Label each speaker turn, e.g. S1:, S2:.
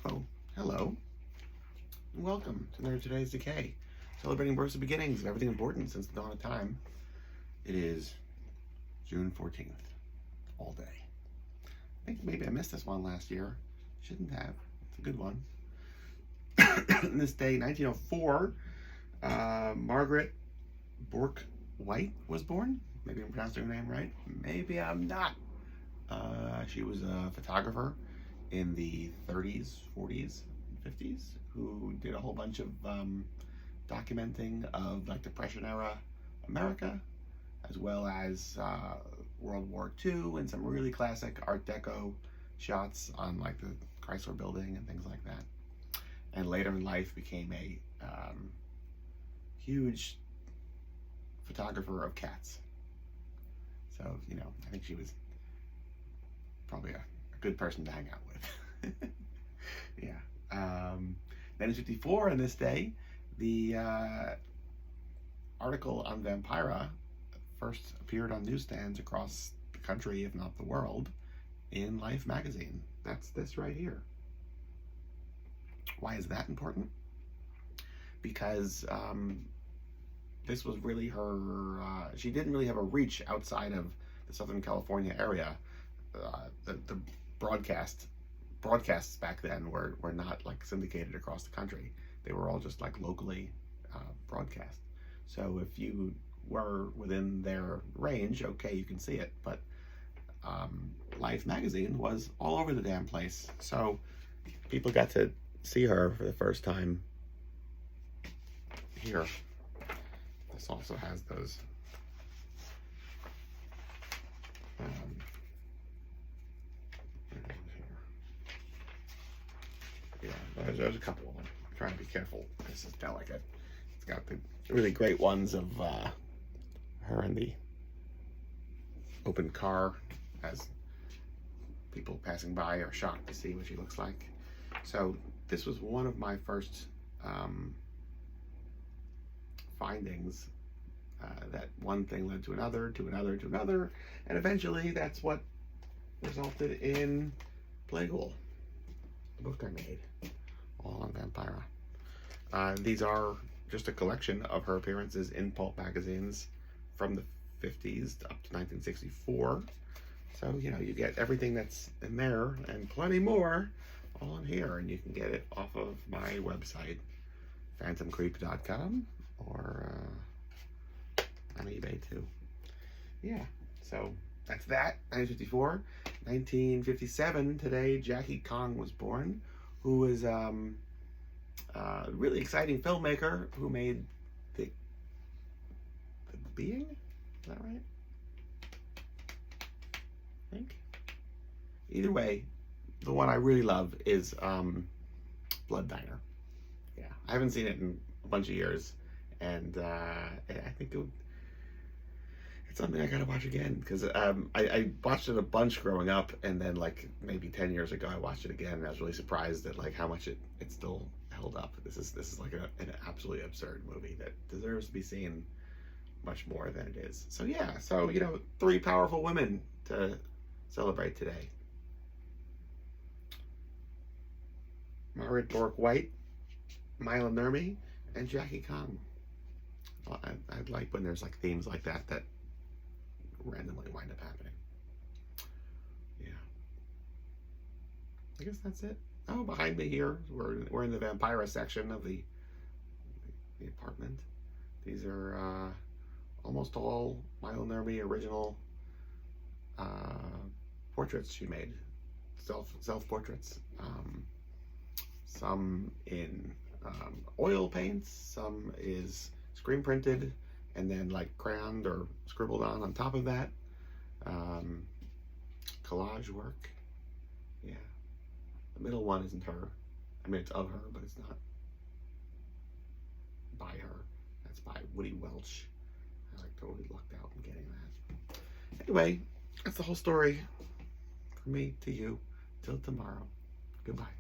S1: Oh, hello. Welcome to Nerd Today's Decay, celebrating births and beginnings of everything important since the dawn of time. It is June 14th, all day. I think maybe I missed this one last year. Shouldn't have. It's a good one. On this day, 1904, Margaret Bourke White was born. Maybe I'm pronouncing her name right. Maybe I'm not. She was a photographer in the 30s, 40s, 50s who did a whole bunch of documenting of like Depression era America, as well as World War II and some really classic Art Deco shots on like the Chrysler Building and things like that. And later in life became a huge photographer of cats. So, you know, I think she was probably a good person to hang out with. Yeah. 1954, on this day, the article on Vampira first appeared on newsstands across the country, if not the world, in Life magazine. That's this right here. Why is that important? Because this was really her, she didn't really have a reach outside of the Southern California area. The broadcasts back then were not like syndicated across the country. They were all just like locally broadcast. So if you were within their range, okay, you can see it. But Life magazine was all over the damn place. So people got to see her for the first time here. This also has those yeah, there's a couple of them. I'm trying to be careful. This is delicate. It's got the really great ones of her in the open car as people passing by are shocked to see what she looks like. So this was one of my first findings, that one thing led to another, to another, to another, and eventually that's what resulted in Plague-Hole, the book I made, all on Vampira. These are just a collection of her appearances in pulp magazines from the 50s up to 1964. So, you know, you get everything that's in there and plenty more all in here, and you can get it off of my website, phantomcreep.com, or on eBay too. Yeah, so that's that. 1954. 1957, today, Jackie Kong was born, who was a really exciting filmmaker who made the Being? Is that right? I think. Either way, the one I really love is Blood Diner. Yeah, I haven't seen it in a bunch of years, and I think it's something I gotta watch again, because I watched it a bunch growing up, and then like maybe 10 years ago I watched it again, and I was really surprised at like how much it still held up. This is like an absolutely absurd movie that deserves to be seen much more than it is. So yeah, so you know, 3 powerful women to celebrate today. Margaret Bourke White, Mila Nurmi, and Jackie Kong. Well, I like when there's like themes like that randomly wind up happening. Yeah. I guess that's it. Oh, behind me here, we're in the Vampira section of the apartment. These are almost all Mila Nurmi original portraits she made, self portraits. Some in oil paints, some is screen printed and then like crayoned or scribbled on top of that. Collage work. Yeah. The middle one isn't her. I mean, it's of her, but it's not by her. That's by Woody Welch. I like totally lucked out in getting that. Anyway, that's the whole story from me to you. Till tomorrow. Goodbye.